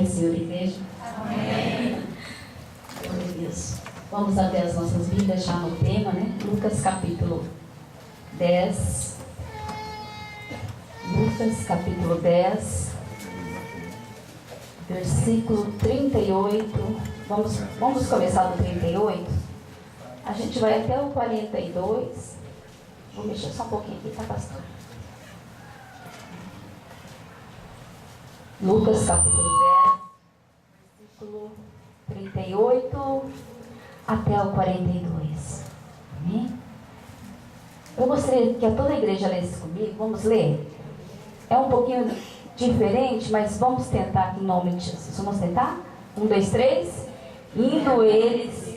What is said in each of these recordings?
Amém, Senhor, igreja? Amém. Glória a Deus. Vamos abrir as nossas Bíblias já no tema, né? Lucas capítulo 10. Lucas capítulo 10, versículo 38. Vamos começar do 38. A gente vai até o 42. Vou mexer só um pouquinho aqui, tá, pastor? Lucas capítulo 10, versículo 38 até o 42. Amém? Eu gostaria que toda a igreja lesse comigo. Vamos ler? É um pouquinho diferente, mas vamos tentar aqui em nome de Jesus. Vamos tentar? 1, 2, 3. Indo eles.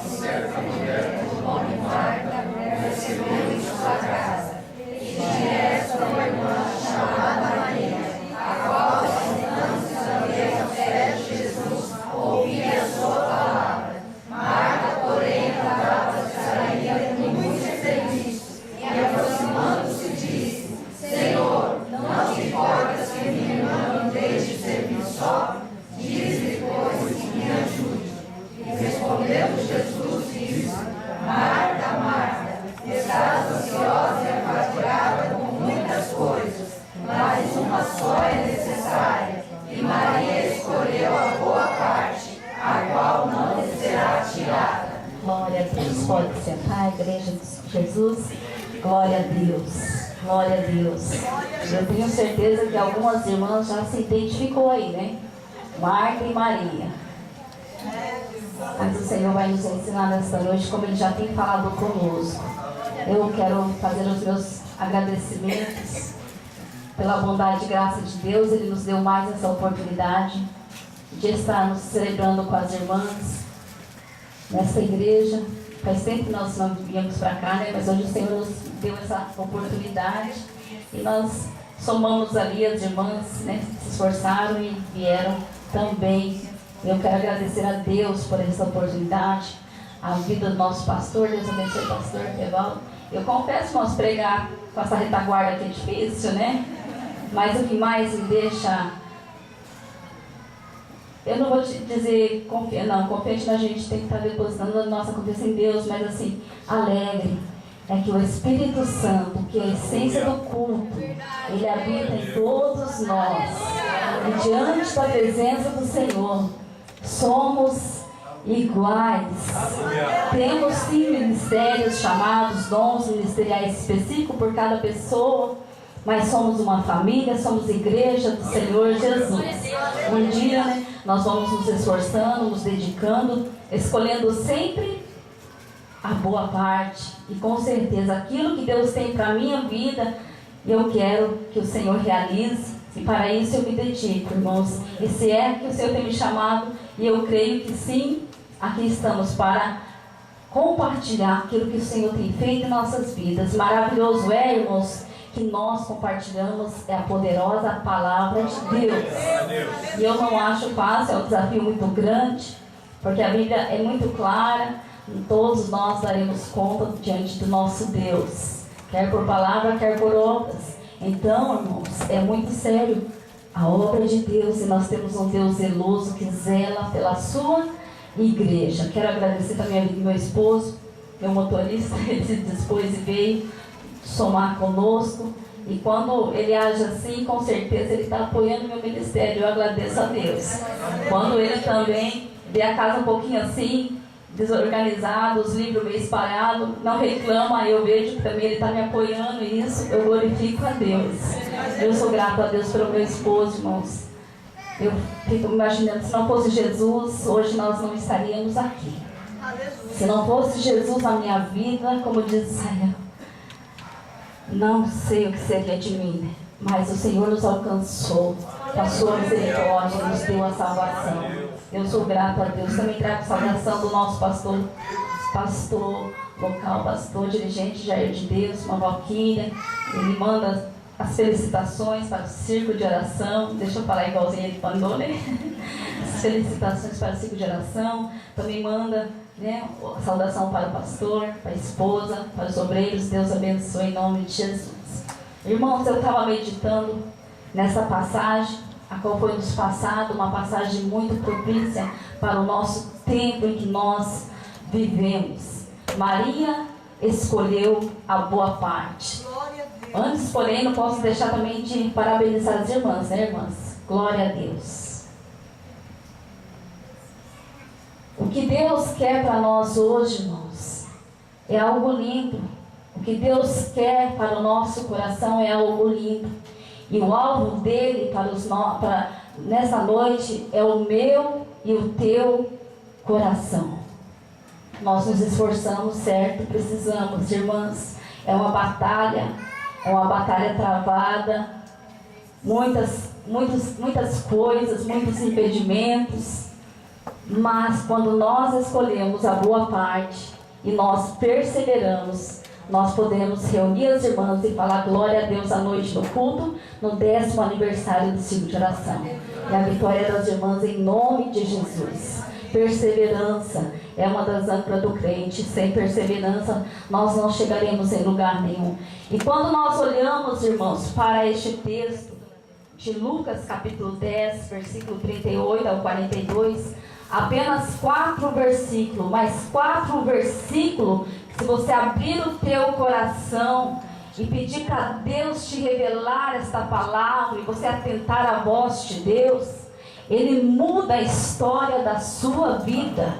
Certa mulher, nome Marta, recebeu em sua casa, e tinha sua irmã chamada Maria, a qual, sentando-se também aos pés de Jesus, ouvia a sua palavra. Marta, porém, estava distraída com muitos serviços, e aproximando-se disse: Senhor, não te importas que minha irmã me deixe servir só? Diz-lhe, pois, que me ajude. E respondendo Jesus, disse: Marta, Marta, estás ansiosa e afadigada com muitas coisas, mas uma só é necessária, e Maria escolheu a boa parte, a qual não lhe será tirada. Glória a Deus. Pode sentar, igreja de Jesus. Glória a Deus. Glória a Deus. Eu tenho certeza que algumas irmãs já se identificou aí, né? Marta e Maria. Mas o Senhor vai nos ensinar nesta noite, como Ele já tem falado conosco. Eu quero fazer os meus agradecimentos pela bondade e graça de Deus. Ele nos deu mais essa oportunidade de estarmos celebrando com as irmãs nesta igreja. Faz tempo que nós não viemos para cá, né? Mas hoje o Senhor nos deu essa oportunidade e nós somamos ali as irmãs, né? Se esforçaram e vieram também. Eu quero agradecer a Deus por essa oportunidade, a vida do nosso pastor. Deus abençoe o pastor Evaldo. Eu confesso, irmãos, pregar com essa retaguarda aqui é difícil, né? Mas o que mais me deixa, eu não vou te dizer confiante na gente tem que estar depositando a nossa confiança em Deus, mas assim, alegre, é que o Espírito Santo, que é a essência do culto, ele habita em todos nós. E diante da presença do Senhor, somos iguais. Temos sim ministérios chamados, dons ministeriais específicos por cada pessoa, mas somos uma família, somos igreja do Senhor Jesus. Um dia, né, nós vamos nos esforçando, nos dedicando, escolhendo sempre a boa parte. E com certeza aquilo que Deus tem para a minha vida, eu quero que o Senhor realize. E para isso eu me dedico, irmãos. E se é que o Senhor tem me chamado, e eu creio que sim, aqui estamos para compartilhar aquilo que o Senhor tem feito em nossas vidas. Maravilhoso é, irmãos, que nós compartilhamos a poderosa palavra de Deus. E eu não acho fácil, é um desafio muito grande, porque a Bíblia é muito clara, e todos nós daremos conta diante do nosso Deus, quer por palavra, quer por obras. Então, irmãos, é muito sério a obra de Deus, e nós temos um Deus zeloso que zela pela sua igreja. Quero agradecer também a meu esposo, meu motorista. Ele se dispôs e veio somar conosco, e quando ele age assim, com certeza ele está apoiando meu ministério. Eu agradeço a Deus. Quando ele também vê a casa um pouquinho assim, desorganizado, os livros meio espalhados, não reclama, eu vejo que também ele está me apoiando, e isso eu glorifico a Deus. Eu sou grato a Deus pelo meu esposo, irmãos. Eu fico imaginando, se não fosse Jesus, hoje nós não estaríamos aqui. Se não fosse Jesus na minha vida, como diz Israel, não sei o que seria de mim, mas o Senhor nos alcançou com a sua misericórdia, nos deu a salvação. Eu sou grato a Deus. Também trago saudação do nosso pastor local, pastor dirigente Jair de Deus, uma Valquíria. Ele manda as felicitações para o círculo de oração. Deixa eu falar igualzinho ele mandou, né? As felicitações para o círculo de oração. Também manda, né, saudação para o pastor, para a esposa, para os obreiros. Deus abençoe em nome de Jesus. Irmãos, eu estava meditando nessa passagem, a qual foi nos passada, uma passagem muito propícia para o nosso tempo em que nós vivemos. Maria escolheu a boa parte. Antes, porém, não posso deixar também de parabenizar as irmãs, né, irmãs? Glória a Deus. O que Deus quer para nós hoje, irmãos, é algo lindo. O que Deus quer para o nosso coração é algo lindo. E o alvo dele nessa noite é o meu e o teu coração. Nós nos esforçamos, certo? Precisamos, irmãs. É uma batalha travada. Muitas coisas, muitos impedimentos. Mas quando nós escolhemos a boa parte e nós perseveramos, nós podemos reunir as irmãs e falar glória a Deus à noite no culto, no 10º aniversário do ciclo de oração. E a vitória das irmãs em nome de Jesus. Perseverança é uma das âncoras do crente. Sem perseverança nós não chegaremos em lugar nenhum. E quando nós olhamos, irmãos, para este texto de Lucas capítulo 10, versículo 38 ao 42, apenas 4 versículos, mas 4 versículos, se você abrir o teu coração e pedir para Deus te revelar esta palavra e você atentar à voz de Deus, Ele muda a história da sua vida.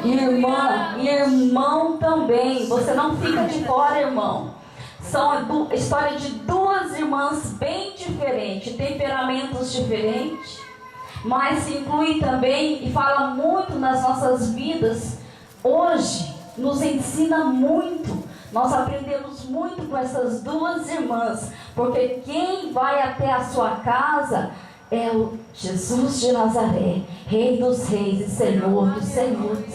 Irmã e irmão também, você não fica de fora, irmão. São a história de duas irmãs bem diferentes, temperamentos diferentes, mas se inclui também e fala muito nas nossas vidas. Hoje nos ensina muito. Nós aprendemos muito com essas duas irmãs, porque quem vai até a sua casa é o Jesus de Nazaré, Rei dos Reis e Senhor dos Senhores.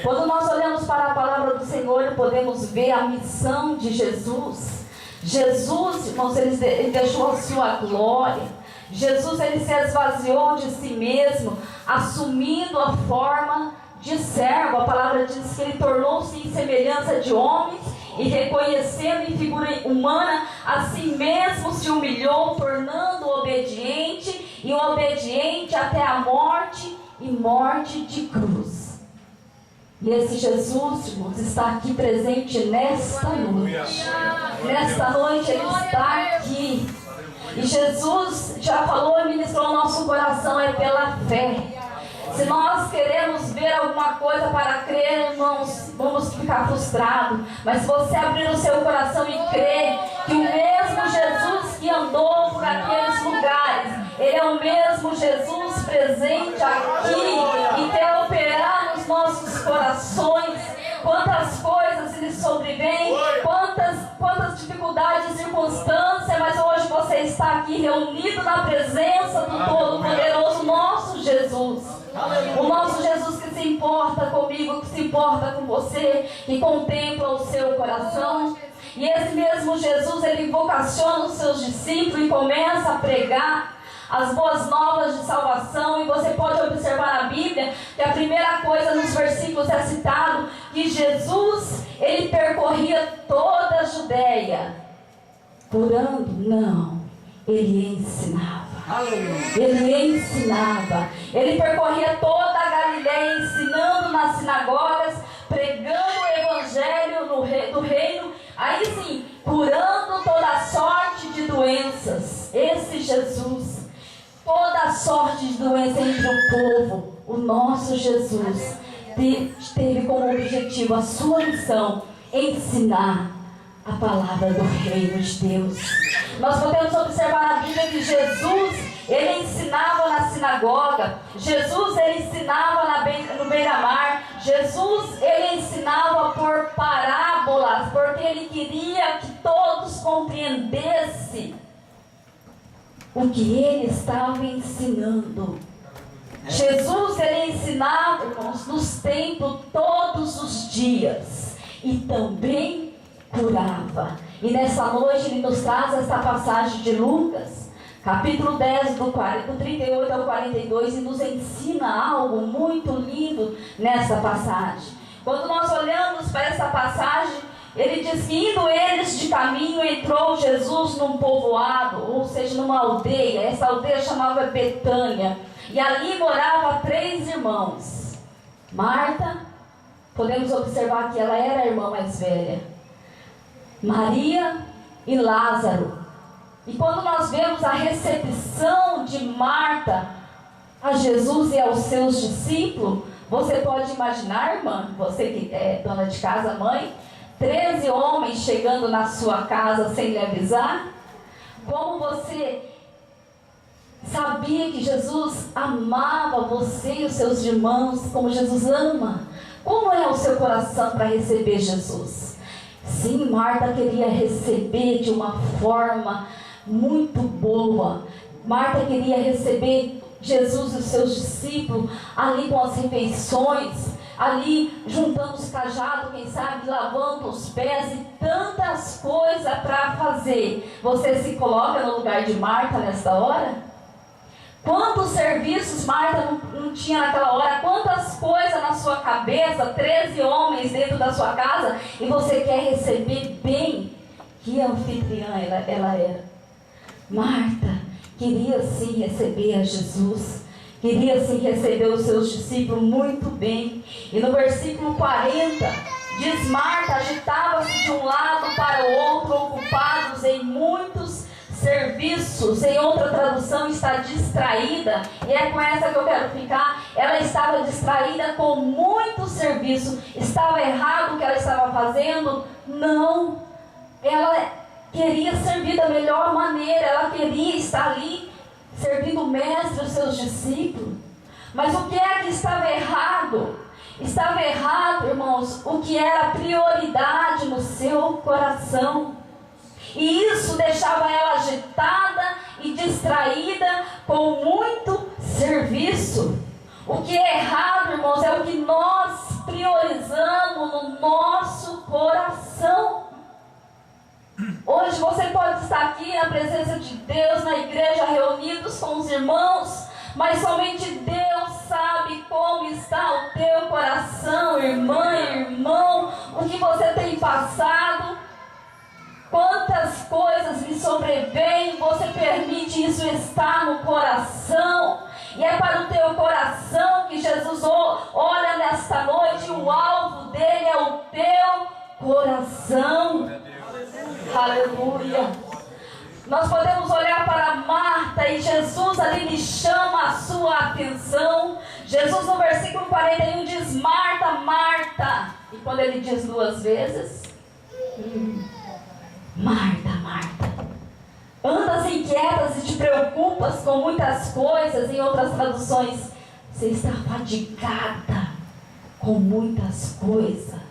Quando nós olhamos para a palavra do Senhor, podemos ver a missão de Jesus. Jesus, irmãos, ele deixou a sua glória. Jesus, ele se esvaziou de si mesmo, assumindo a forma de servo. A palavra diz que ele tornou-se em semelhança de homens e, reconhecendo em figura humana, a si mesmo se humilhou, tornando obediente, e obediente até a morte, e morte de cruz. E esse Jesus, irmãos, está aqui presente nesta noite. Nesta noite ele está aqui. E Jesus já falou e ministrou o nosso coração, é pela fé. Se nós queremos ver alguma coisa para crer, irmãos, vamos ficar frustrados. Mas se você abrir o seu coração e crer que o mesmo Jesus que andou por aqueles lugares, Ele é o mesmo Jesus presente aqui e quer operar nos nossos corações. Quantas coisas lhe sobrevêm, quantas dificuldades e circunstâncias, mas hoje você está aqui reunido na presença do Todo-Poderoso, nosso Jesus. O nosso Jesus que se importa comigo, que se importa com você, que contempla o seu coração. E esse mesmo Jesus, ele vocaciona os seus discípulos e começa a pregar as boas novas de salvação. E você pode observar na Bíblia que a primeira coisa nos versículos é citado que Jesus, ele percorria toda a Judéia. Curando? Não, ele ensinava. Ele ensinava. Ele percorria toda a Galileia, ensinando nas sinagogas, pregando o evangelho do reino, aí sim, curando toda sorte de doenças. Esse Jesus, toda sorte de doença entre o povo, o nosso Jesus teve como objetivo a sua missão, ensinar a palavra do reino de Deus. Nós podemos observar na Bíblia que Jesus, ele ensinava na sinagoga. Jesus, ele ensinava no beira-mar. Jesus, ele ensinava por parábolas, porque ele queria que todos compreendessem o que ele estava ensinando. Jesus, ele ensinava, irmãos, nos templos todos os dias e também curava. E nessa noite ele nos traz esta passagem de Lucas, capítulo 10, do 38 ao 42, e nos ensina algo muito lindo nessa passagem. Quando nós olhamos para essa passagem, ele diz que indo eles de caminho, entrou Jesus num povoado, ou seja, numa aldeia. Essa aldeia chamava Betânia. E ali morava 3 irmãos. Marta, podemos observar que ela era a irmã mais velha. Maria e Lázaro. E quando nós vemos a recepção de Marta a Jesus e aos seus discípulos, você pode imaginar, irmã, você que é dona de casa, mãe, 13 homens chegando na sua casa sem lhe avisar? Como você sabia que Jesus amava você e os seus irmãos como Jesus ama? Como é o seu coração para receber Jesus? Sim, Marta queria receber de uma forma muito boa. Marta queria receber Jesus e os seus discípulos ali com as refeições, ali juntando os cajados, quem sabe lavando os pés e tantas coisas para fazer. Você se coloca no lugar de Marta nesta hora? Quantos serviços Marta não tinha naquela hora? Quantas coisas na sua cabeça? 13 homens dentro da sua casa e você quer receber bem? Que anfitriã ela era. Marta queria sim receber a Jesus, queria sim receber os seus discípulos muito bem. E no versículo 40 diz: Marta agitava-se de um lado para o outro, ocupados em muitos serviços. Em outra tradução está distraída, e é com essa que eu quero ficar. Ela estava distraída com muito serviço. Estava errado o que ela estava fazendo? Não. Ela queria servir da melhor maneira, ela queria estar ali servindo o mestre e os seus discípulos. Mas o que é que estava errado? Estava errado, irmãos, o que era prioridade no seu coração. E isso deixava ela agitada e distraída com muito serviço. O que é errado, irmãos, é o que nós priorizamos no nosso coração. Hoje você pode estar aqui na presença de Deus, na igreja, reunidos com os irmãos, mas somente Deus sabe como está o teu coração, irmã, irmão, o que você tem passado, quantas coisas lhe sobrevêm, você permite isso estar no coração, e é para o teu coração que Jesus olha nesta noite, o alvo dele é o teu coração. Aleluia. Nós podemos olhar para Marta e Jesus ali lhe chama a sua atenção. Jesus no versículo 41 diz: Marta, Marta. E quando ele diz 2 vezes, Marta, Marta, andas inquietas e te preocupas com muitas coisas. Em outras traduções, você está fadigada com muitas coisas.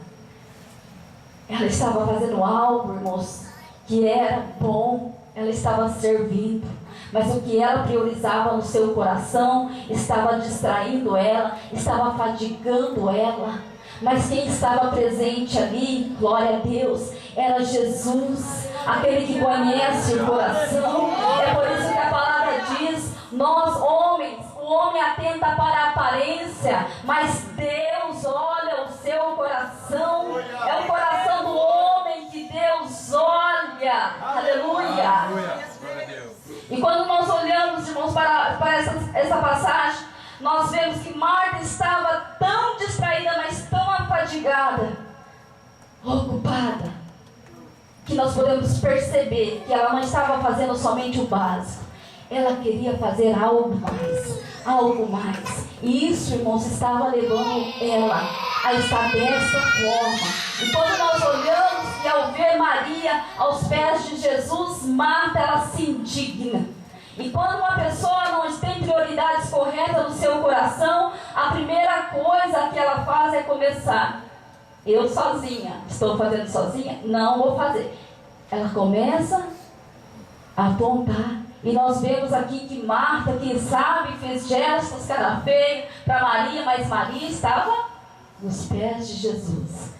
Ela estava fazendo algo, irmãos, que era bom. Ela estava servindo, mas o que ela priorizava no seu coração estava distraindo ela, estava fadigando ela. Mas quem estava presente ali, glória a Deus, era Jesus, aquele que conhece o coração. É por isso que a palavra diz: nós homens, o homem atenta para a aparência, mas Deus olha o seu coração. É o coração do homem que Deus olha. Aleluia. E quando nós olhamos, irmãos, para essa passagem, nós vemos que Marta estava tão distraída, mas tão afadigada, ocupada, que nós podemos perceber que ela não estava fazendo somente o básico. Ela queria fazer algo mais, algo mais. E isso, irmãos, estava levando ela a estar dessa forma. E quando nós olhamos e ao ver Maria aos pés de Jesus, Marta, ela se indigna. E quando uma pessoa não tem prioridades corretas no seu coração, a primeira coisa que ela faz é começar. Eu sozinha, estou fazendo sozinha? Não vou fazer. Ela começa a apontar. E nós vemos aqui que Marta, quem sabe, fez gestos, cara feio para Maria, mas Maria estava nos pés de Jesus.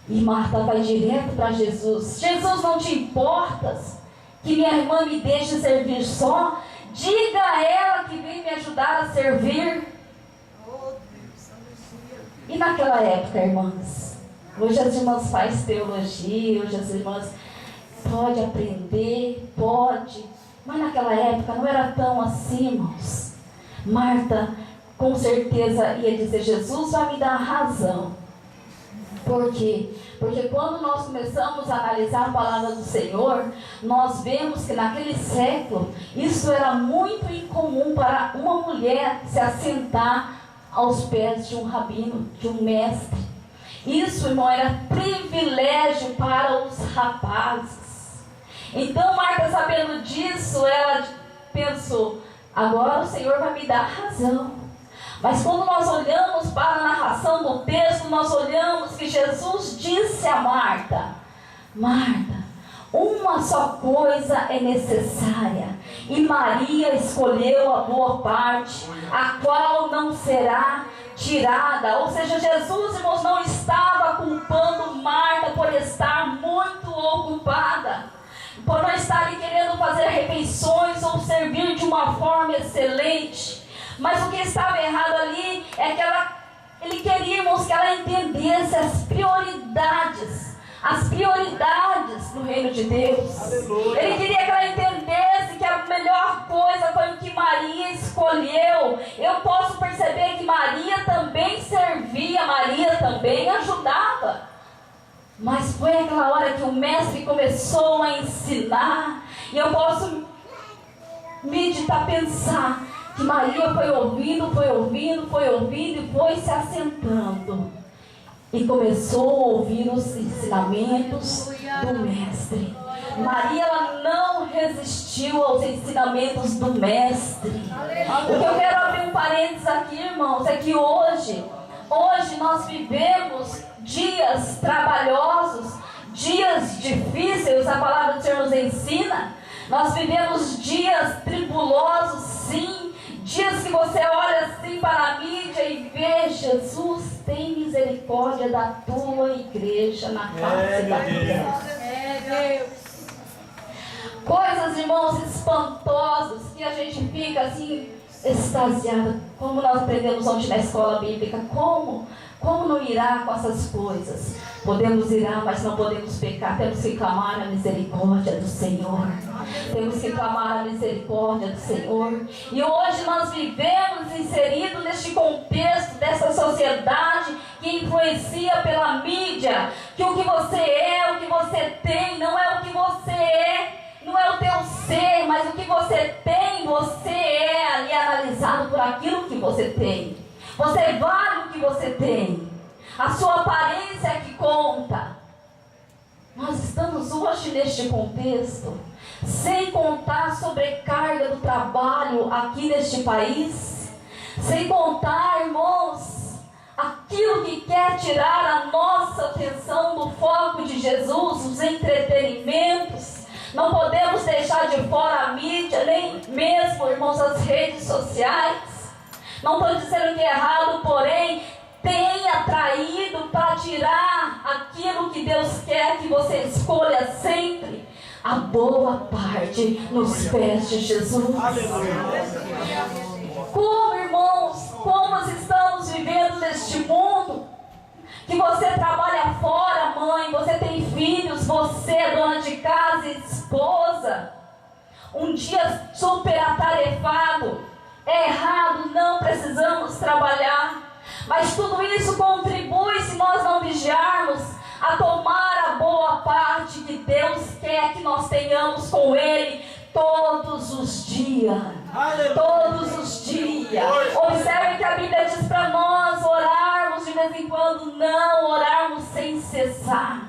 E Marta vai direto para Jesus. Jesus, não te importas que minha irmã me deixe servir só? Diga a ela que vem me ajudar a servir. E naquela época, irmãs, Hoje as irmãs fazem teologia, hoje as irmãs podem aprender, pode. Mas naquela época não era tão assim, irmãos. Marta com certeza ia dizer, Jesus vai me dar razão. Por quê? Porque quando nós começamos a analisar a palavra do Senhor, nós vemos que naquele século, isso era muito incomum para uma mulher se assentar aos pés de um rabino, de um mestre. Isso, irmão, era privilégio para os rapazes. Então, Marta, sabendo disso, ela pensou, agora o Senhor vai me dar razão. Mas quando nós olhamos para a narração do texto, nós olhamos que Jesus disse a Marta, Marta, uma só coisa é necessária, e Maria escolheu a boa parte, a qual não será tirada. Ou seja, Jesus, irmãos, não estava culpando Marta por estar muito ocupada, por não estar querendo fazer refeições ou servir de uma forma excelente. Mas o que estava errado ali é que ele queria, irmãos, que ela entendesse as prioridades no reino de Deus. Aleluia. Ele queria que ela entendesse que a melhor coisa foi o que Maria escolheu. Eu posso perceber que Maria também servia, Maria também ajudava. Mas foi aquela hora que o mestre começou a ensinar, e eu posso meditar, pensar, que Maria foi ouvindo e foi se assentando. E começou a ouvir os ensinamentos do mestre. Maria, ela não resistiu aos ensinamentos do mestre. O que eu quero abrir um parênteses aqui, irmãos, é que hoje nós vivemos dias trabalhosos, dias difíceis, a palavra do Senhor nos ensina. Nós vivemos dias tribulosos, sim. Dias que você olha assim para a mídia e vê, Jesus, tem misericórdia da tua igreja na face da terra. Coisas, irmãos, espantosas que a gente fica assim, extasiado. Como nós aprendemos ontem na escola bíblica, como não irá com essas coisas? Podemos irar, mas não podemos pecar. Temos que clamar a misericórdia do Senhor. Temos que clamar a misericórdia do Senhor. E hoje nós vivemos inseridos neste contexto dessa sociedade que influencia pela mídia, que o que você é, o que você tem, não é o que você é, não é o teu ser, mas o que você tem, você é ali analisado por aquilo que você tem. Você vale o que você tem. A sua aparência é que conta. Nós estamos hoje neste contexto, sem contar a sobrecarga do trabalho aqui neste país, sem contar, irmãos, aquilo que quer tirar a nossa atenção do foco de Jesus, os entretenimentos. Não podemos deixar de fora a mídia, nem mesmo, irmãos, as redes sociais. Não estou dizendo que é errado, porém, tem atraído para tirar aquilo que Deus quer que você escolha sempre, a boa parte nos pés de Jesus. Como, irmãos, como estamos vivendo neste mundo, que você trabalha fora, mãe, você tem filhos, você é dona de casa e esposa, um dia super atarefado, é errado, não precisamos trabalhar. Mas tudo isso contribui, se nós não vigiarmos, a tomar a boa parte que Deus quer que nós tenhamos com Ele todos os dias. Todos os dias. Observe que a Bíblia diz para nós orarmos de vez em quando, não orarmos sem cessar.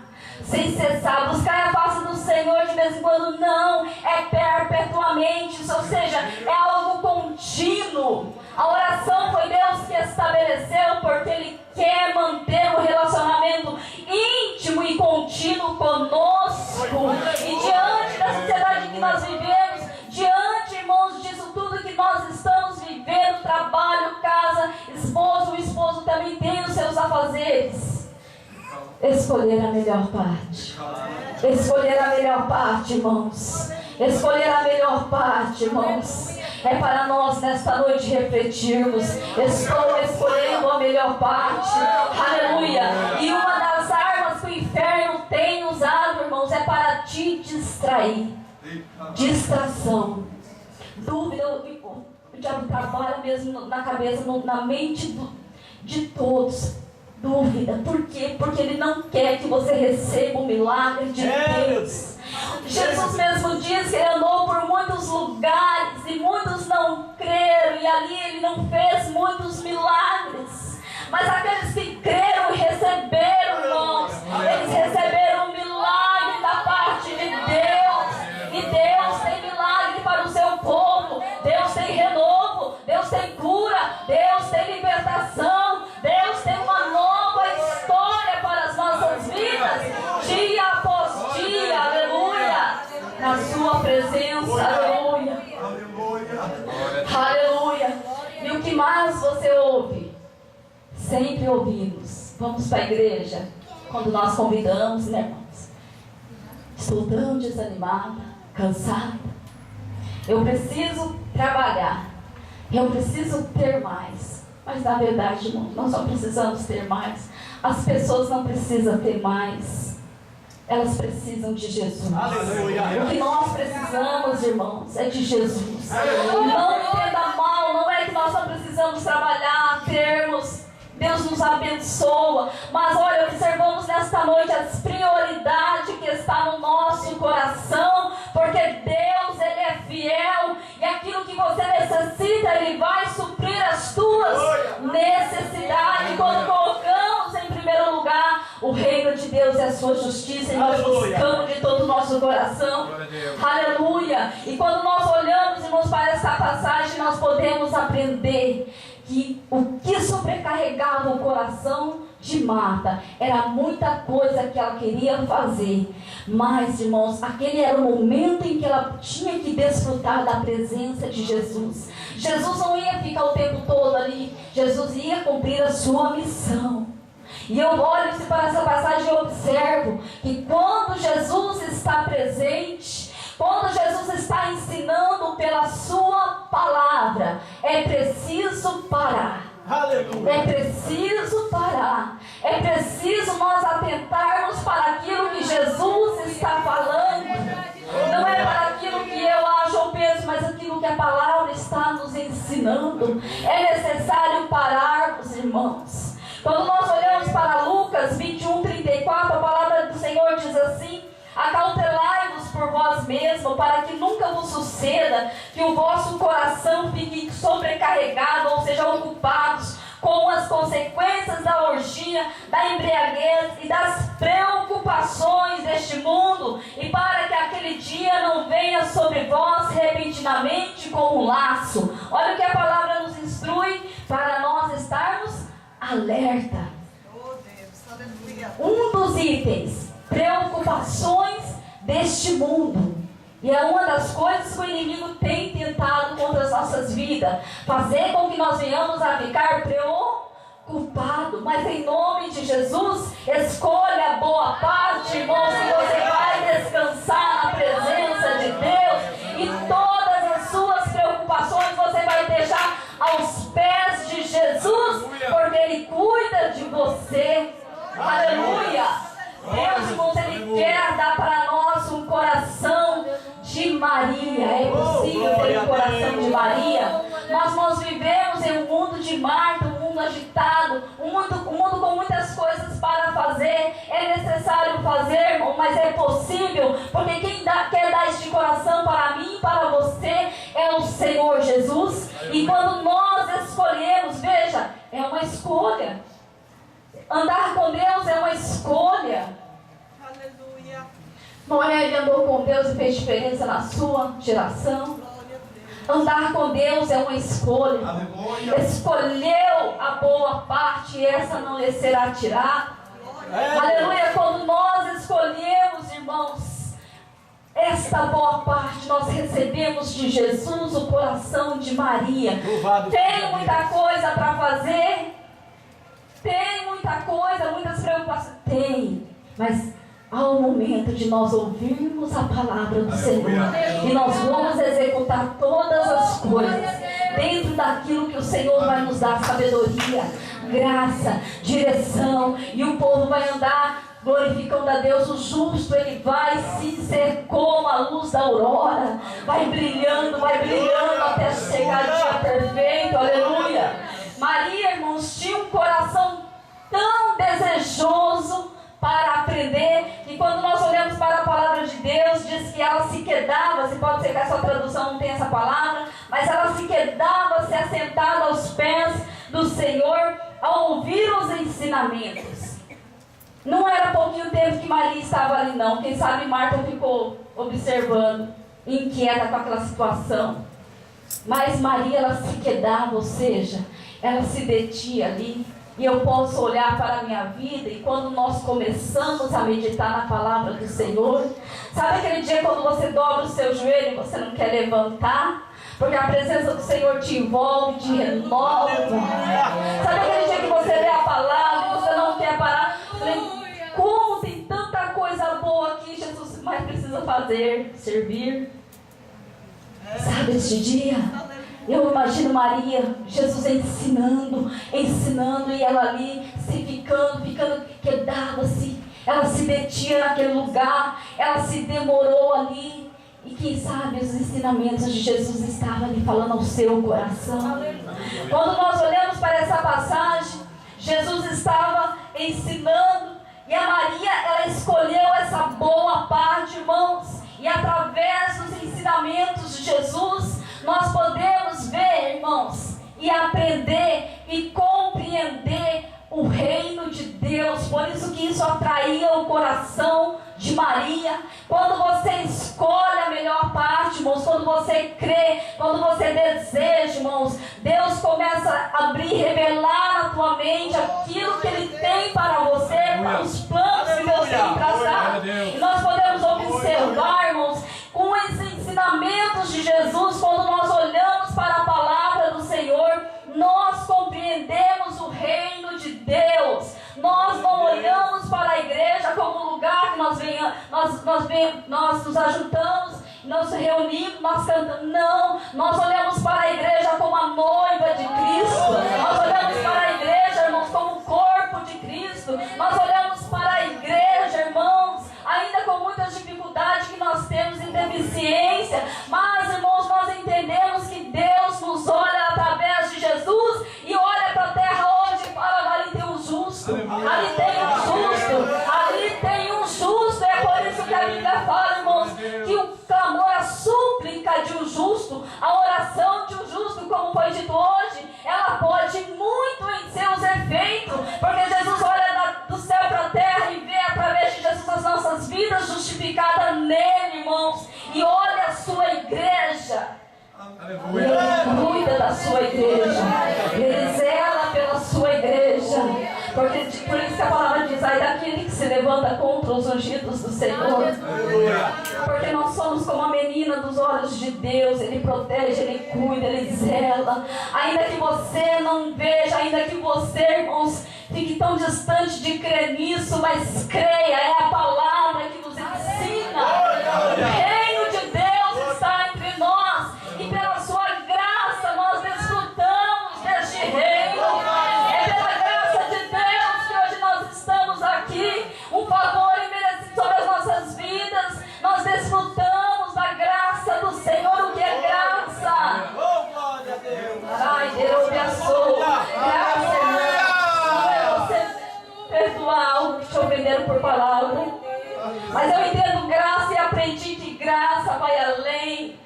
Sem cessar, buscar a face do Senhor de vez em quando, não, é perpetuamente, ou seja, é algo contínuo. A oração foi Deus que estabeleceu, porque Ele quer manter um relacionamento íntimo e contínuo conosco. E diante da sociedade que nós vivemos, diante, irmãos, disso tudo que nós estamos vivendo, trabalho, casa, esposo, o esposo também tem os seus afazeres. Escolher a melhor parte. Escolher a melhor parte, irmãos. Escolher a melhor parte, irmãos. É para nós nesta noite refletirmos. Estou escolhendo a melhor parte. Aleluia. E uma das armas inferno tem usado, irmãos, é para te distrair. Distração. Dúvida, o diabo trabalha mesmo na cabeça, na mente de todos. Dúvida. Por quê? Porque ele não quer que você receba o milagre de Deus. Jesus mesmo diz que ele andou por muitos lugares e muitos não creram, e ali ele não fez muitos milagres. Mas aqueles que creram e receberam, irmãos, eles receberam um milagre da parte de Deus. E Deus tem milagre para o seu povo. Deus tem renovo, Deus tem cura, Deus tem libertação, Deus tem uma nova história para as nossas vidas, dia após dia, aleluia, na sua presença, aleluia, aleluia. E o que mais você ouve? Sempre ouvimos, vamos para a igreja, quando nós convidamos, né, irmãos? Estou tão desanimada, cansada, eu preciso trabalhar, eu preciso ter mais. Mas na verdade, irmão, nós só precisamos ter mais. As pessoas não precisam ter mais, elas precisam de Jesus. Aleluia. O que nós precisamos, irmãos, é de Jesus. Aleluia. Não entenda mal, não é que nós não precisamos trabalhar, termos. Deus nos abençoa, mas olha, observamos nesta noite as prioridades que está no nosso coração, porque Deus, Ele é fiel, e aquilo que você necessita, Ele vai suprir as tuas necessidades. Quando colocamos em primeiro lugar o reino de Deus e a sua justiça, e nós buscamos de todo o nosso coração, aleluia. E quando nós olhamos, irmãos, para essa passagem, nós podemos aprender que o que sobrecarregava o coração de Marta era muita coisa que ela queria fazer, mas, irmãos, aquele era o momento em que ela tinha que desfrutar da presença de Jesus. Jesus não ia ficar o tempo todo ali, Jesus ia cumprir a sua missão. E eu olho para essa passagem e observo que quando Jesus está presente, quando Jesus está ensinando pela sua palavra, é preciso parar. Aleluia. É preciso parar. É preciso nós atentarmos para aquilo que Jesus está falando. Não é para aquilo que eu acho ou penso, mas aquilo que a palavra está nos ensinando. É necessário pararmos, irmãos. Quando nós olhamos para Lucas 21:34, a palavra do Senhor diz assim: acautelai-vos por vós mesmos, para que nunca vos suceda que o vosso coração fique sobrecarregado, ou seja, ocupados com as consequências da orgia, da embriaguez e das preocupações deste mundo, e para que aquele dia não venha sobre vós repentinamente como um laço. Olha o que a palavra nos instrui para nós estarmos alerta. Um dos itens: preocupações deste mundo. E é uma das coisas que o inimigo tem tentado contra as nossas vidas, fazer com que nós venhamos a ficar preocupados. Mas em nome de Jesus, escolha a boa parte, irmãos, que você vai descansar na presença de Deus, e todas as suas preocupações você vai deixar aos pés de Jesus, porque Ele cuida de você. Aleluia. Deus, irmãos, Ele quer dar para nós um coração de Maria. É possível ter um coração de Maria? Mas nós vivemos em um mundo de Marta, um mundo agitado, um mundo com muitas coisas para fazer. É necessário fazer, irmão, mas é possível, porque quem quer dar este coração para mim, para você, é o Senhor Jesus. E quando nós escolhemos, veja, é uma escolha. Andar com Deus é uma escolha. Aleluia. Noé, ele andou com Deus e fez diferença na sua geração. Andar com Deus é uma escolha. Aleluia. Escolheu a boa parte e essa não lhe será tirada. Aleluia. Quando nós escolhemos, irmãos, esta boa parte, nós recebemos de Jesus o coração de Maria. Tem muita coisa para fazer. Tem muita coisa, muitas preocupações. Tem, mas há um momento de nós ouvirmos a palavra do Senhor. E nós vamos executar todas as coisas dentro daquilo que o Senhor vai nos dar: sabedoria, graça, direção. E o povo vai andar glorificando a Deus. O justo, ele vai se ser como a luz da aurora, vai brilhando até chegar ao dia perfeito. Aleluia. Maria, irmãos, tinha um coração tão desejoso para aprender, que quando nós olhamos para a palavra de Deus, diz que ela se quedava, se pode ser que a sua tradução não tenha essa palavra, mas ela se quedava, se assentada aos pés do Senhor, a ouvir os ensinamentos. Não era pouquinho tempo que Maria estava ali não, quem sabe Marta ficou observando, inquieta com aquela situação, mas Maria, ela se quedava, ou seja, ela se detinha ali. E eu posso olhar para a minha vida, e quando nós começamos a meditar na palavra do Senhor, sabe aquele dia quando você dobra o seu joelho e você não quer levantar? Porque a presença do Senhor te envolve, te renova. Sabe aquele dia que você lê a palavra e você não quer parar? Como tem tanta coisa boa aqui, Jesus, mas precisa fazer, servir. Sabe este dia? Eu imagino Maria, Jesus ensinando, e ela ali ficando, quedava-se, ela se detinha naquele lugar, ela se demorou ali, e quem sabe os ensinamentos de Jesus estavam ali falando ao seu coração. Quando nós olhamos para essa passagem, Jesus estava ensinando, e a Maria, ela escolheu essa boa parte, irmãos, e através dos ensinamentos de Jesus, nós podemos ver, irmãos, e aprender e compreender o reino de Deus. Por isso que isso atraía o coração de Maria. Quando você escolhe a melhor parte, irmãos, quando você crê, quando você deseja, irmãos, Deus começa a abrir, revelar na tua mente aquilo que Ele tem para você, para os planos que Deus tem traçado. E nós podemos observar, irmãos, com os ensinamentos de Jesus, quando nós olhamos para a palavra do Senhor, nós compreendemos o reino de Deus. Nós não olhamos para a igreja como um lugar que nós nos ajuntamos, nós nos reunimos, nós cantamos. Não, nós olhamos para a igreja como a noiva de Cristo. Nós olhamos para a igreja, irmãos, como o corpo de Cristo. Nós olhamos para a igreja, irmãos, ainda com muitas dificuldades que nós temos em deficiência, mas, irmãos, nós entendemos que Deus nos olha através de Jesus e olha para a terra hoje e fala: ali tem um justo, ali tem um justo, ali tem um justo. É por isso que a Bíblia fala, irmãos, que o clamor, a súplica de um justo, a oração de um justo, como foi dito hoje, ela pode muito em seus efeitos, porque Jesus olha do céu para a terra e vê através de Jesus as nossas vidas justificadas nele, irmãos, e olha a sua igreja. Ele cuida da sua igreja, Ele zela pela sua igreja, porque por isso que a palavra diz: ai daquele que se levanta contra os ungidos do Senhor. Porque nós somos como a menina dos olhos de Deus. Ele protege, Ele cuida, Ele zela. Ainda que você não veja, ainda que você, irmãos, fique tão distante de crer nisso, mas creia, é a palavra que nos ensina. O reino de Deus está entre nós, e pela sua graça nós desfrutamos deste reino. É pela graça de Deus que hoje nós estamos aqui, um favor imerecido sobre as nossas vidas. Nós desfrutamos da graça do Senhor. O que é graça? Ai, Deus me abençoe. Graça, não é você perdoar algo que te ofenderam por palavra, mas eu entendo graça e aprendi que graça vai além.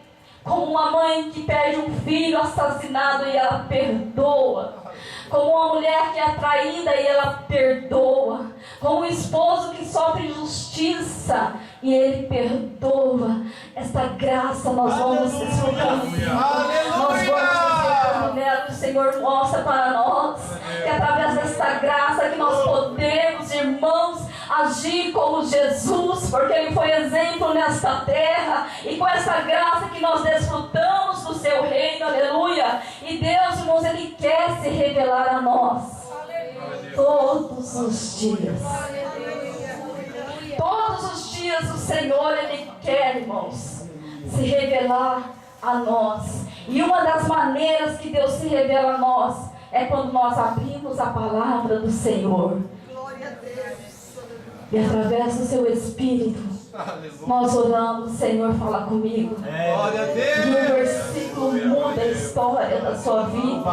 Como uma mãe que perde um filho assassinado e ela perdoa. Como uma mulher que é traída e ela perdoa. Como um esposo que sofre injustiça e ele perdoa. Esta graça nós vamos desfrutando. Nós vamos desfrutando nela. O Senhor mostra para nós que através desta graça que nós podemos, irmãos, agir como Jesus, porque Ele foi exemplo nesta terra, e com essa graça que nós desfrutamos do seu reino, aleluia. E Deus, irmãos, Ele quer se revelar a nós todos os dias. Todos os dias o Senhor, Ele quer, irmãos, se revelar a nós. E uma das maneiras que Deus se revela a nós é quando nós abrimos a palavra do Senhor. E através do seu Espírito, nós oramos, Senhor, fala comigo. Glória a E Deus. o versículo muda a história da sua vida.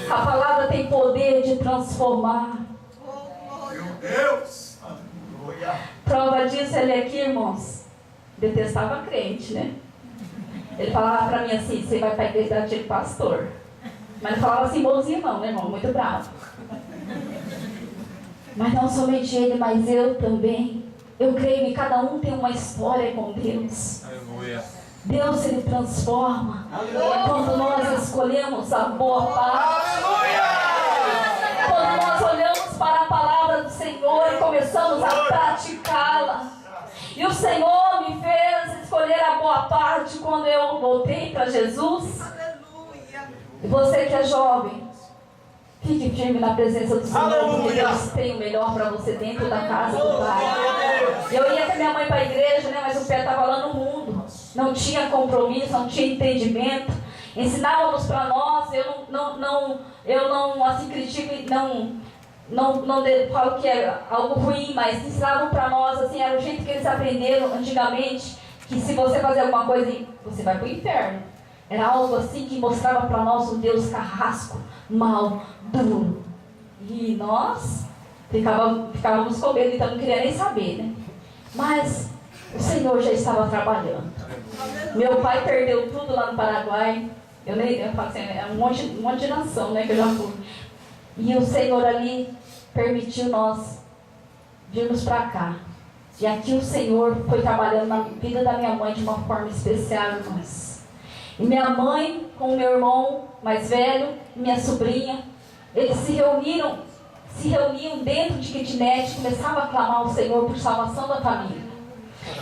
A palavra tem poder de transformar. Meu Deus. Prova disso, ele aqui, irmãos, detestava crente, né? Ele falava pra mim assim, você vai pra igreja daquele pastor. Mas não falava assim, bonzinho não, né, irmão? Muito bravo. Mas não somente ele, mas eu também. Eu creio que cada um tem uma história com Deus. Aleluia. Deus, ele transforma. Quando nós escolhemos a boa parte. Quando nós olhamos para a palavra do Senhor e começamos a praticá-la. E o Senhor me fez escolher a boa parte quando eu voltei para Jesus. E você que é jovem, fique firme na presença do Senhor, porque Deus tem o melhor para você dentro da casa do Pai. Eu ia com a minha mãe para a igreja, né, mas o pé estava lá no mundo. Não tinha compromisso, não tinha entendimento. Ensinávamos para nós, eu não assim critico, não falo que é algo ruim, mas ensinavam para nós, assim, era o jeito que eles aprenderam antigamente, que se você fazer alguma coisa, você vai para o inferno. Era algo assim que mostrava para nós um Deus carrasco, mau, duro. E nós ficávamos com medo, então não queria nem saber, né? Mas o Senhor já estava trabalhando. Meu pai perdeu tudo lá no Paraguai. Eu falo assim, é um monte de nação, né, que eu já fui. E o Senhor ali permitiu nós virmos para cá. E aqui o Senhor foi trabalhando na vida da minha mãe de uma forma especial, irmãos. E minha mãe, com o meu irmão mais velho, minha sobrinha, eles se reuniam dentro de kitnet, começavam a clamar ao Senhor por salvação da família.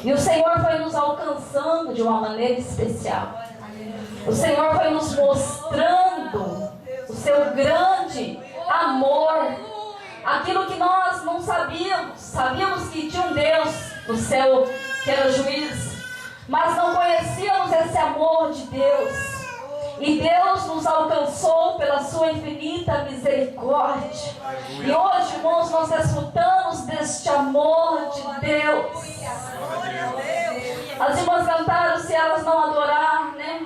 E o Senhor foi nos alcançando de uma maneira especial. O Senhor foi nos mostrando o seu grande amor. Aquilo que nós não sabíamos. Sabíamos que tinha um Deus no céu que era juiz, mas não conhecíamos esse amor de Deus. E Deus nos alcançou pela sua infinita misericórdia. E hoje, irmãos, nós desfrutamos deste amor de Deus. As irmãs cantaram, se elas não adorar, né?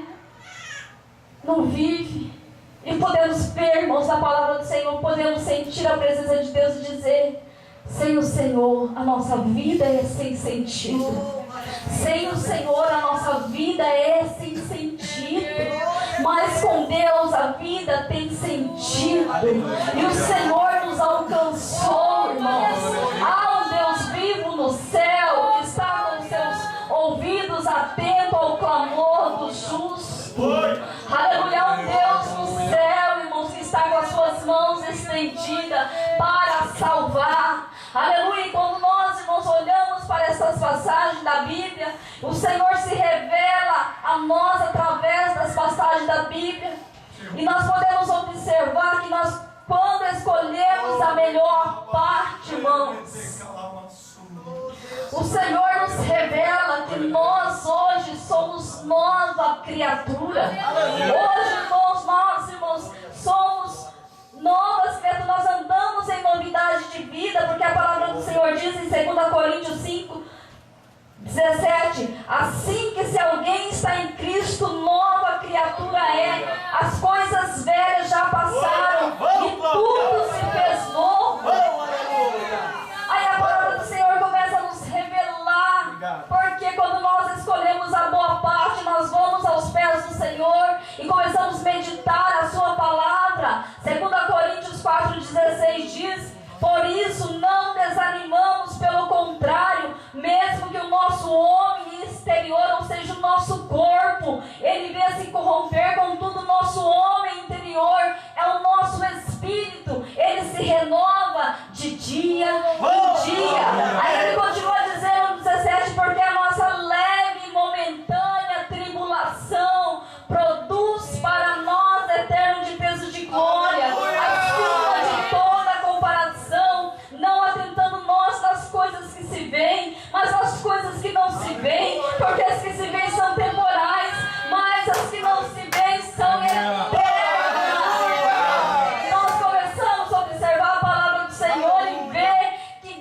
Não vive. E podemos ver, irmãos, a palavra do Senhor, podemos sentir a presença de Deus e dizer: sem o Senhor, a nossa vida é sem sentido. Sem o Senhor, a nossa vida é sem sentido. Mas com Deus a vida tem sentido. E o Senhor nos alcançou, irmãos. Há um Deus vivo no céu que está com seus ouvidos atentos ao clamor do justo. Aleluia, um Deus no céu, irmãos, que está com as suas mãos estendidas para salvar. Aleluia, e quando nós, irmãos, olhamos para essas passagens da Bíblia, o Senhor se revela a nós através das passagens da Bíblia. E nós podemos observar que nós, quando escolhemos a melhor parte, irmãos, o Senhor nos revela que nós hoje somos nova criatura. Hoje, irmãos, nós, irmãos, somos novas criaturas. Nós andamos em novidade de vida, porque a palavra do Senhor diz em 2 Coríntios 5, 17: assim que se alguém está em Cristo, nova criatura é. As coisas velhas já passaram e tudo se fez novo. Aí a palavra do Senhor começa a nos revelar, porque quando nós escolhemos a boa parte, nós vamos aos pés do Senhor e começamos a meditar a sua palavra. 2 Coríntios 4,16 diz: por isso não desanimamos, pelo contrário, mesmo que o nosso homem exterior, ou seja, o nosso corpo, ele venha se corromper, contudo o nosso homem interior é o nosso espírito, ele se renova de dia em dia. Aí ele continua dizendo no 17: porque a nossa leve e momentânea tribulação produz para nós eterno de peso de glória, acima de toda comparação, não atentando nós nas coisas que se veem, mas nas coisas que não se veem, porque as que se veem são temporais, mas as que não se veem são eternas. Nós começamos a observar a palavra do Senhor e ver que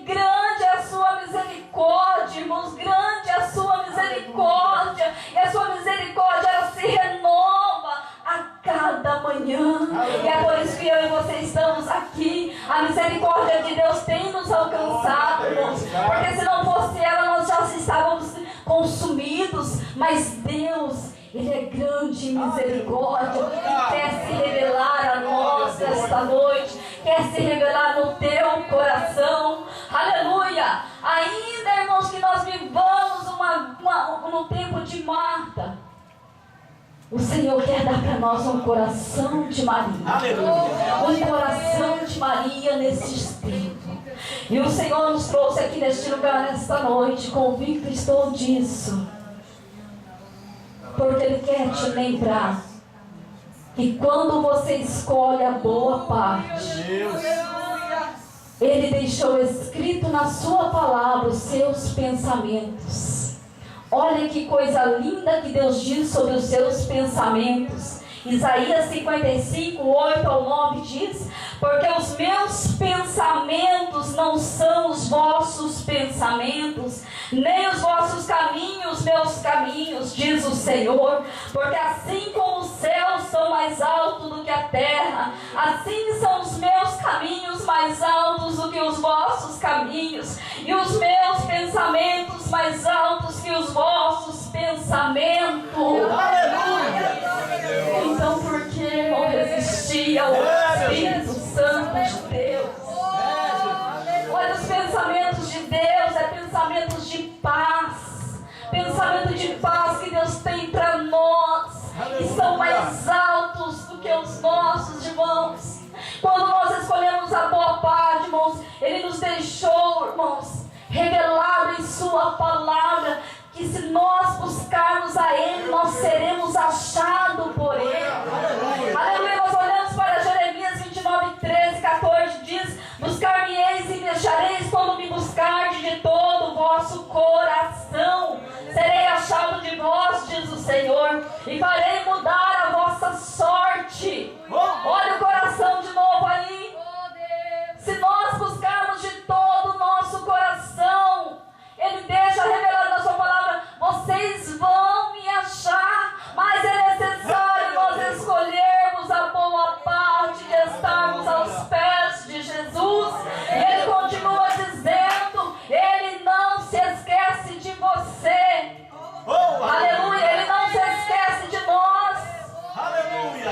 manhã. E é por isso que eu e você estamos aqui. A misericórdia de Deus tem nos alcançado, irmãos. Porque se não fosse ela, nós já estávamos consumidos. Mas Deus, Ele é grande em misericórdia. Quer se revelar a nós esta noite. Quer se revelar no teu coração. Aleluia. Ainda, irmãos, que nós vivamos no tempo de Marta, o Senhor quer dar para nós um coração de Maria. Um coração de Maria nesse tempo. E o Senhor nos trouxe aqui neste lugar, nesta noite, convicto estou disso. Porque Ele quer te lembrar que quando você escolhe a boa parte, Ele deixou escrito na sua palavra os seus pensamentos. Olha que coisa linda que Deus diz sobre os seus pensamentos. Isaías 55, 8 ao 9 diz: porque os meus pensamentos não são os vossos pensamentos, nem os vossos caminhos, meus caminhos, diz o Senhor. Porque assim como os céus são mais altos do que a terra, assim são os meus caminhos mais altos do que os vossos caminhos, e os meus pensamentos mais altos que os vossos pensamentos. Aleluia! Então por que não resistir ao Espírito Santo de Deus? Olha, os pensamentos de Deus é pensamentos de paz. Pensamento de paz que Deus tem para nós, que são mais altos do que os nossos, irmãos. Quando nós escolhemos a boa parte, irmãos, Ele nos deixou, irmãos, revelado em sua palavra, que se nós buscarmos a Ele, nós seremos achados por Ele. Aleluia. Nós olhamos para Jeremias 29, 13, 14, diz: buscar-me-eis e me achareis quando me buscardes de todo o vosso coração. Serei achado de vós, diz o Senhor, e farei mudar a vossa sorte. Olha o coração de novo aí. Se nós buscarmos de todo o nosso coração, Ele deixa revelado na sua palavra: vocês vão me achar. Mas é necessário nós escolhermos a boa parte de estarmos aos pés de Jesus. Ele continua dizendo: Ele não se esquece de você. Aleluia. Ele não se esquece de nós.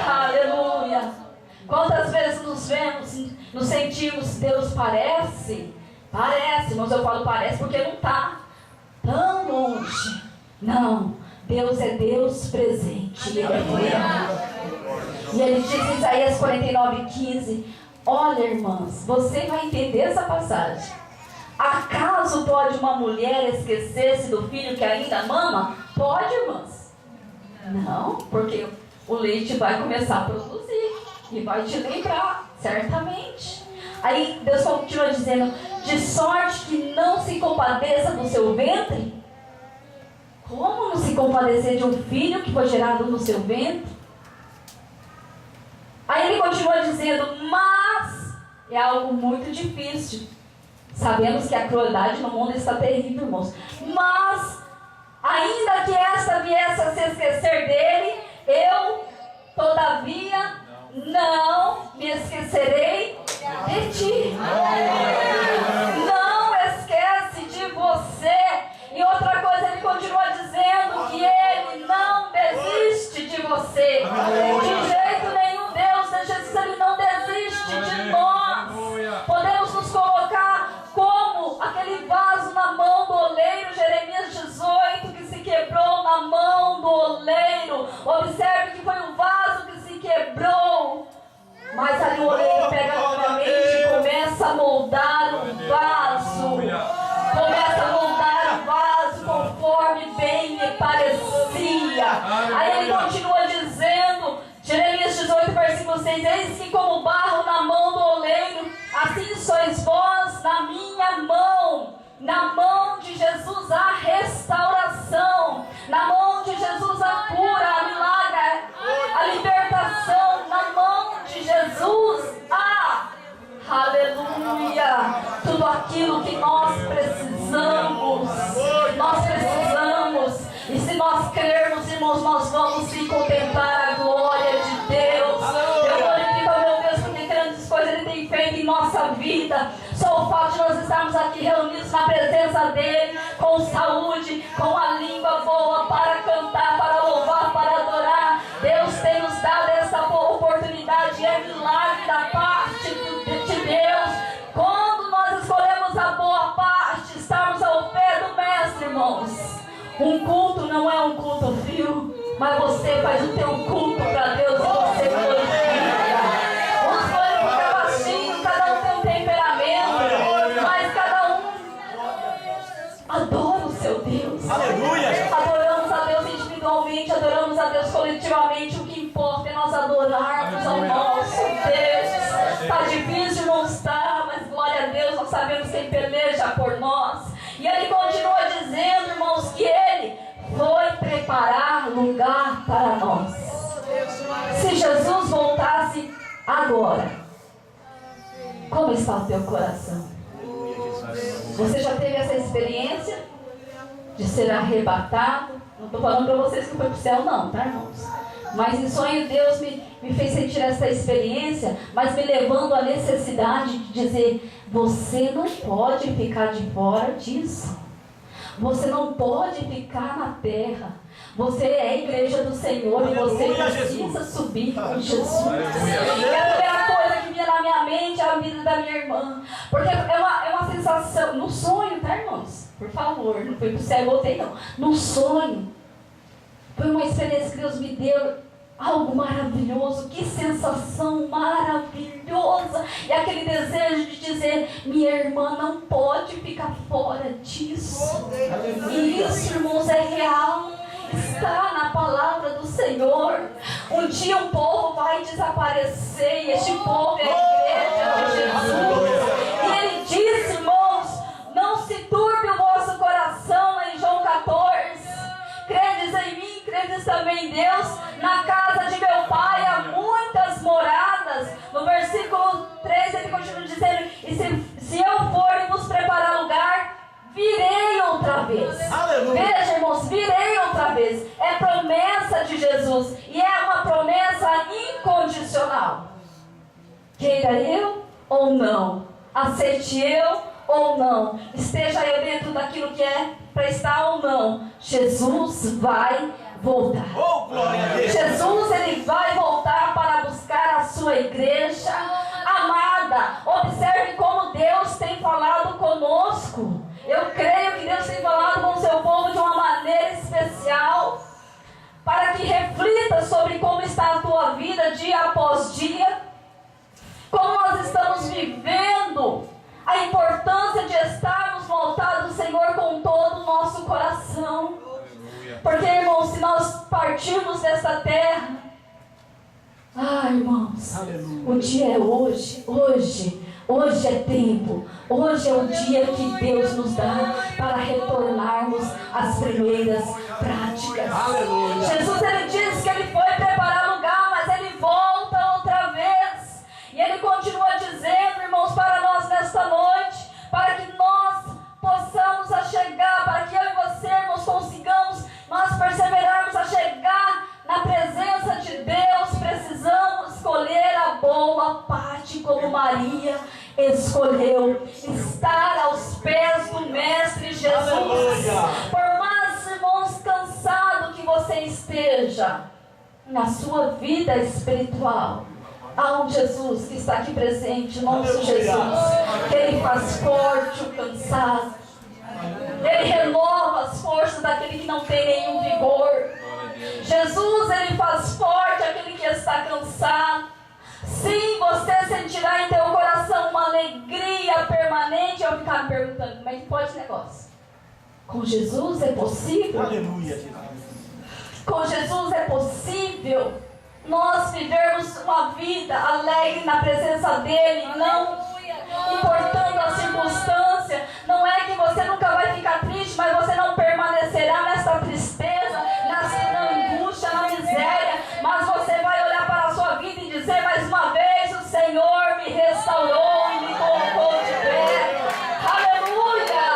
Aleluia. Quantas vezes nos vemos, nos sentimos, Deus parece, mas eu falo parece porque não está tão longe. Não, Deus é Deus presente. Ele é real. E Ele diz em Isaías 49, 15: olha, irmãs, você vai entender essa passagem. Acaso pode uma mulher esquecer-se do filho que ainda mama? Pode, irmãs? Não, porque o leite vai começar a produzir e vai te lembrar, certamente. Aí Deus continua dizendo: de sorte que não se compadeça do seu ventre. Como não se compadecer de um filho que foi gerado no seu ventre? Aí Ele continua dizendo: mas é algo muito difícil. Sabemos que a crueldade no mundo está terrível, irmãos. Mas, ainda que esta viesse a se esquecer dele, eu, todavia, não me esquecerei de ti. Não esquece de você. E outra coisa, Ele continua dizendo que Ele não desiste de você. De jeito nenhum, Deus, Jesus, Ele não desiste de nós. Podemos nos colocar como aquele vaso na mão do oleiro, Jeremias 18, que se quebrou na mão do oleiro. Observe que foi um vaso que se quebrou, mas ali o oleiro pega novamente e começa a moldar o vaso. Começa a moldar o vaso conforme bem lhe parecia. Aí Ele continua dizendo, Jeremias 18, versículo 6: eis que como barro na mão do oleiro, assim sois vós na minha mão. Na mão de Jesus a restauração, na mão de Jesus a cura, a milagre, a libertação, na mão de Jesus aleluia, tudo aquilo que nós precisamos. E se nós crermos, irmãos, nós vamos se contemplar a glória de Deus. fato de nós estarmos aqui reunidos na presença dEle, com saúde, com a língua boa para cantar, para louvar, para adorar. Deus tem nos dado essa oportunidade, é milagre da parte de Deus. Quando nós escolhemos a boa parte, estarmos ao pé do Mestre, irmãos. Um culto não é um culto frio, mas você faz o teu culto para Deus e você glorifica. Uns foram ficar baixinho, cada um tem um temperamento, mas cada um adora o seu Deus. Aleluia! Adoramos a Deus individualmente, adoramos a Deus coletivamente. O que importa é nós adorarmos ao nosso Deus. Está difícil, não está, mas glória a Deus, nós sabemos quem peleja por nós. E ele continua dizendo, irmãos, que ele foi preparar lugar para nós. Se Jesus voltasse agora, como está o teu coração? Você já teve essa experiência de ser arrebatado? Não estou falando para vocês que foi para o céu não, tá, irmãos? Mas em sonho Deus me fez sentir essa experiência, mas me levando à necessidade de dizer, você não pode ficar de fora disso. Você não pode ficar na terra. Você é a igreja do Senhor e você precisa subir com Jesus. E a primeira coisa que vinha na minha mente é a vida da minha irmã. Porque é uma sensação, no sonho, tá, irmãos? Por favor, não foi pro céu e voltei não. No sonho. Foi uma experiência que Deus me deu, algo maravilhoso, que sensação maravilhosa. E aquele desejo de dizer, minha irmã não pode ficar fora disso. E isso, irmãos, é real. Está na palavra do Senhor. Um dia um povo vai desaparecer e este povo é a igreja de Jesus. E ele disse, irmãos, não se turbe o vosso coração, em João 14. Credes em mim, credes também em Deus. Na casa de meu pai há muitas moradas. No versículo 3 ele continua dizendo, e se eu for e vos preparar lugar, virei outra vez. Aleluia. Veja, irmãos, virei outra vez. É promessa de Jesus. E é uma promessa incondicional. Queira eu ou não, aceite eu ou não, esteja eu dentro daquilo que é para estar ou não, Jesus vai voltar. Oh, glória a Deus. Jesus, ele vai voltar para buscar a sua igreja amada. Observe como Deus tem falado conosco. Eu creio que Deus tem falado com o seu povo de uma maneira especial, para que reflita sobre como está a tua vida dia após dia, como nós estamos vivendo, a importância de estarmos voltados ao Senhor com todo o nosso coração. Porque, irmãos, se nós partirmos desta terra, irmãos, aleluia, o dia é hoje é tempo, hoje é o dia que Deus nos dá para retornarmos às primeiras práticas. Aleluia. Jesus, ele disse que ele foi preparar lugar, mas ele volta outra vez. E ele continua dizendo, irmãos, para nós nesta noite, para que nós possamos chegar, para que eu e você, irmãos, consigamos nós perseverarmos a chegar na presença de Deus, precisamos escolher a boa parte, como Maria escolheu, estar aos pés do Mestre Jesus. Aleluia. Por mais, irmãos, cansado que você esteja na sua vida espiritual, há um Jesus que está aqui presente, o nosso Aleluia. Jesus, que ele faz forte o cansado. Ele renova as forças daquele que não tem nenhum vigor. Jesus, ele faz forte aquele que está cansado. Sim, você sentirá em teu coração uma alegria permanente. Eu ficava me perguntando, como é que pode esse negócio? Com Jesus é possível? Aleluia, Jesus. Com Jesus é possível nós vivermos uma vida alegre na presença dEle, não importando a circunstância. Não é que você nunca vai ficar triste, mas você não permanecerá nessa tristeza, na angústia, na miséria, mas você vai olhar para a sua vida e dizer mais uma vez, o Senhor me restaurou e me colocou de pé. Aleluia!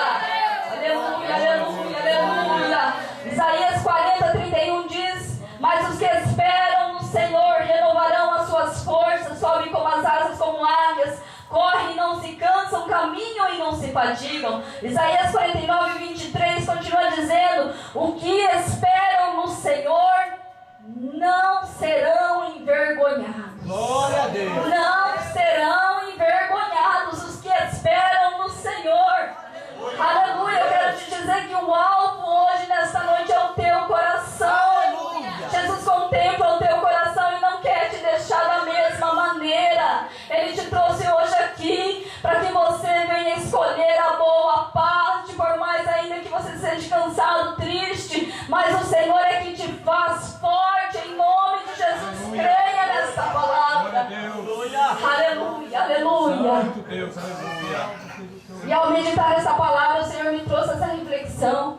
Aleluia, aleluia, aleluia. Isaías 40:31 diz, mas os que esperam no Senhor renovarão as suas forças, sobem como as asas, como águias, correm e não se cansam, caminham e não se fatigam. Isaías 49, 23 continua dizendo: o que esperam no Senhor não serão envergonhados. Glória a Deus. Não serão envergonhados os que esperam no Senhor. Aleluia. Eu quero te dizer que o alvo hoje, nesta noite, é o teu coração. Aleluia. Jesus contempla o teu coração e não quer te deixar da mesma maneira. Ele te trouxe hoje aqui para que você venha escolher a boa parte, por mais ainda que você se sente cansado, triste, mas o Senhor é que te faz forte, em nome de Jesus. Creia nesta palavra. Aleluia, aleluia. Santo Deus, aleluia. E ao meditar essa palavra, o Senhor me trouxe essa reflexão.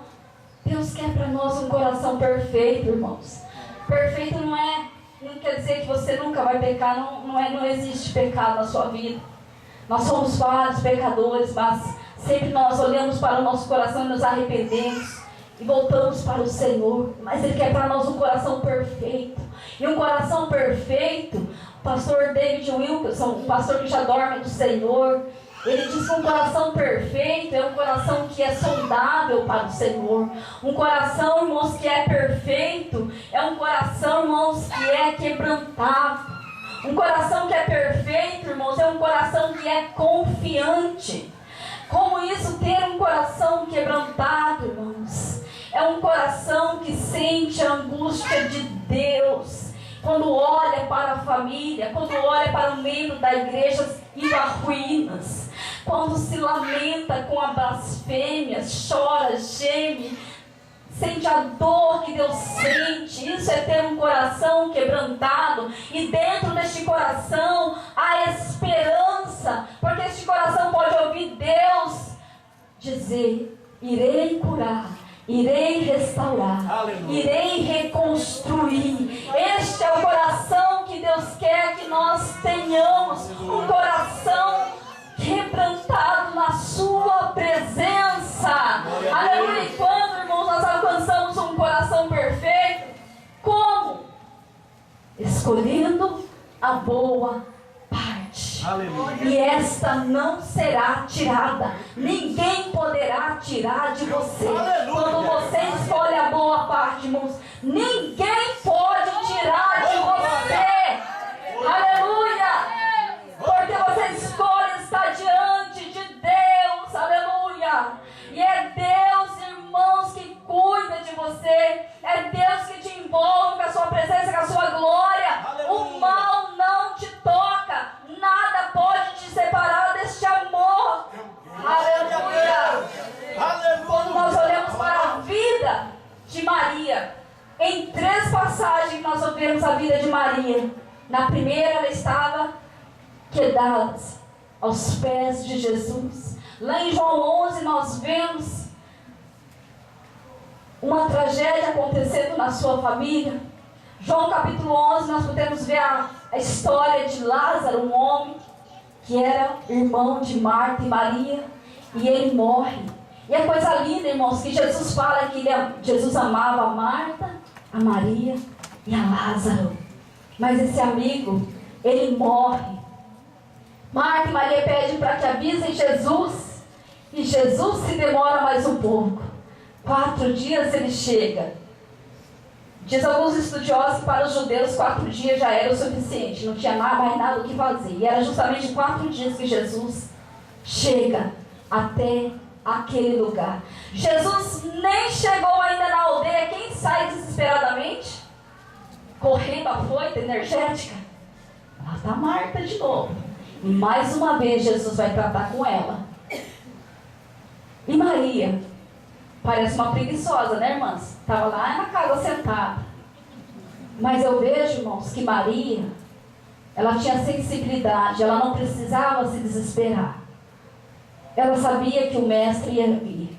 Deus quer para nós um coração perfeito, irmãos. Perfeito não quer dizer que você nunca vai pecar, não existe pecado na sua vida. Nós somos vários pecadores, mas sempre nós olhamos para o nosso coração e nos arrependemos e voltamos para o Senhor. Mas Ele quer para nós um coração perfeito. E um coração perfeito, o pastor David Wilkerson, um pastor que já dorme do Senhor, ele diz que um coração perfeito é um coração que é sondável para o Senhor. Um coração, irmãos, que é perfeito é um coração, irmãos, que é quebrantável. Um coração que é perfeito, irmãos, é um coração que é confiante. Como isso, ter um coração quebrantado, irmãos? É um coração que sente a angústia de Deus. Quando olha para a família, quando olha para o membro da igreja indo a ruínas, quando se lamenta com a blasfêmia, chora, geme, sente a dor que Deus sente. Isso é ter um coração quebrantado. E dentro deste coração há esperança, porque este coração pode ouvir Deus dizer: irei curar, irei restaurar, Aleluia. irei reconstruir. Este é o coração que Deus quer que nós tenhamos. Um coração quebrantado na sua presença. Aleluia. E quando, irmãos, nós alcançamos um coração perfeito, como? Escolhendo a boa parte. Aleluia. E esta não será tirada. Ninguém poderá tirar de você. Aleluia. Quando você escolhe a boa parte, irmãos, ninguém pode tirar de você. Aleluia. Porque você escolhe estar diante de Deus. Aleluia. E é Deus, irmãos, que cuida de você. É Deus que te envolve com a sua presença, com a sua glória. Aleluia. O mal não te toca. Nada pode te separar deste amor. Aleluia. Quando nós olhamos para a vida de Maria, em 3 passagens nós ouvimos a vida de Maria. Na primeira, ela estava quedadas aos pés de Jesus. Lá em João 11 nós vemos uma tragédia acontecendo na sua família. João capítulo 11 nós podemos ver a história de Lázaro, um homem que era irmão de Marta e Maria, e ele morre. E é coisa linda, irmãos, que Jesus fala que Jesus amava a Marta, a Maria e a Lázaro. Mas esse amigo, ele morre. Marta e Maria pedem para que avisem Jesus, e Jesus se demora mais um pouco. 4 dias ele chega. Diz alguns estudiosos que para os judeus 4 dias já era o suficiente, não tinha mais nada o que fazer. E era justamente 4 dias que Jesus chega até aquele lugar. Jesus nem chegou ainda na aldeia. Quem sai desesperadamente? Correndo afoita, energética? Lá está Marta de novo. E mais uma vez Jesus vai tratar com ela. E Maria, parece uma preguiçosa, né, irmãs? Estava lá na casa sentada. Mas eu vejo, irmãos, que Maria, ela tinha sensibilidade, ela não precisava se desesperar. Ela sabia que o mestre ia vir.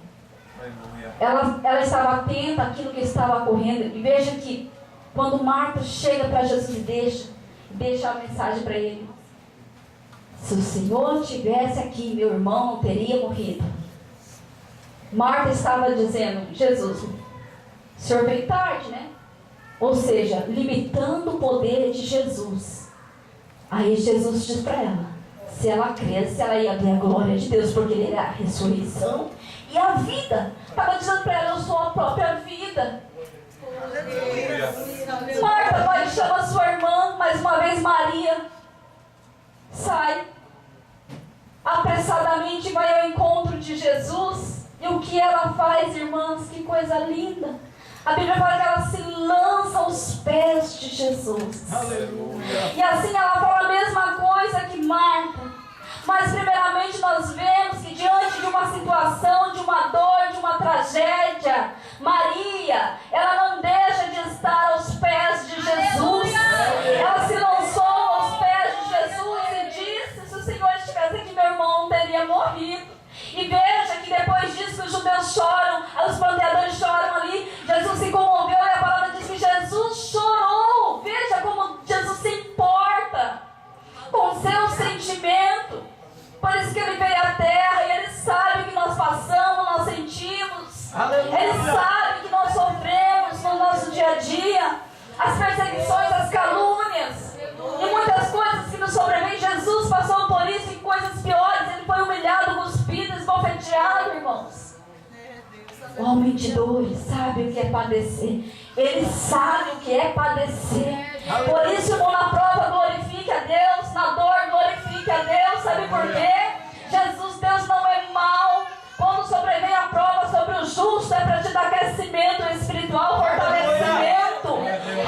Ela estava atenta àquilo que estava ocorrendo. E veja que quando Marta chega para Jesus e deixa a mensagem para ele: se o Senhor estivesse aqui, meu irmão não teria morrido. Marta estava dizendo: Jesus, o Senhor veio tarde, né? Ou seja, limitando o poder de Jesus. Aí Jesus diz para ela: se ela cresce, ela ia ver a glória de Deus, porque Ele é a ressurreição e a vida. Estava dizendo para ela: eu sou a própria vida. Marta vai e chama sua irmã. Mais uma vez Maria sai apressadamente, vai ao encontro de Jesus. E o que ela faz, irmãs? Que coisa linda! A Bíblia fala que ela se lança aos pés de Jesus. Aleluia. E assim ela fala a mesma coisa que Marta. Mas primeiramente nós vemos que diante de uma situação, de uma dor, de uma tragédia, Maria, ela não deixa de estar aos pés de Jesus. Ela se lançou aos pés de Jesus e disse: se o Senhor estivesse aqui, meu irmão teria morrido. E veja que depois disso os judeus choram, os planteadores choram ali. Jesus se comoveu e a palavra diz que Jesus chorou. Veja como Jesus se importa com o seu sentimento. Por isso que Ele veio à terra e Ele sabe o que nós passamos, nós sentimos. Aleluia. Ele sabe que nós sofremos no nosso dia a dia. As perseguições, as calúnias e muitas coisas que nos sobrevêm. Jesus passou por isso e coisas piores. Ele foi humilhado, cuspido, esbofeteado, irmãos. O homem de dores sabe o que é padecer. Ele sabe o que é padecer. Por isso, irmão, na prova glorifique a Deus, na dor glorifique a Deus. Sabe por quê? Jesus, Deus não é mau. Quando sobrevém a prova sobre o justo, é para te dar aquecimento espiritual, fortalecimento.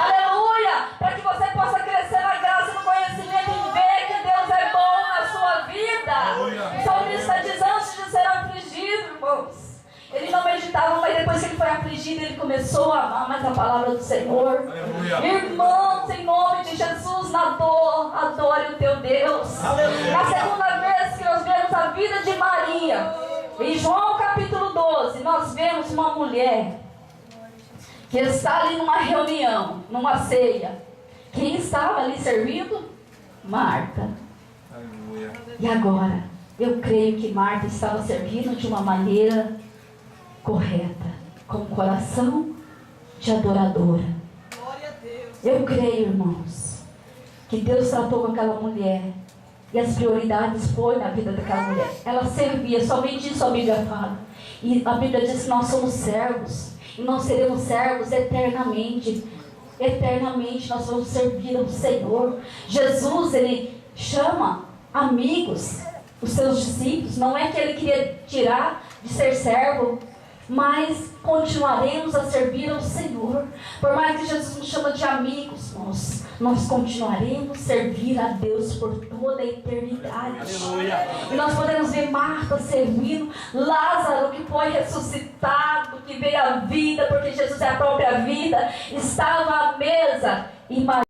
Aleluia! Para que você possa crescer na graça e no conhecimento e ver que Deus é bom na sua vida. O salmista diz: antes de ser afligido, irmãos, ele não meditava, mas depois que ele foi afligido, ele começou a amar mais a palavra do Senhor. Aleluia. Irmãos, em nome de Jesus, na dor, adore o teu Deus. Aleluia. A segunda vez que nós vemos a vida de Maria, em João capítulo 12, nós vemos uma mulher que está ali numa reunião, numa ceia. Quem estava ali servindo? Marta. Aleluia. E agora, eu creio que Marta estava servindo de uma maneira correta, com um coração de adoradora. Glória a Deus. Eu creio, irmãos, que Deus tratou com aquela mulher e as prioridades foram na vida daquela mulher. Ela servia, somente isso a Bíblia fala. E a Bíblia diz que nós somos servos e nós seremos servos eternamente. Eternamente nós vamos servir ao Senhor. Jesus, Ele chama amigos, os seus discípulos. Não é que Ele queria tirar de ser servo, mas continuaremos a servir ao Senhor. Por mais que Jesus nos chama de amigos, nós continuaremos a servir a Deus por toda a eternidade. Aleluia. E nós podemos ver Marta servindo, Lázaro que foi ressuscitado, que veio à vida, porque Jesus é a própria vida, estava à mesa e Maria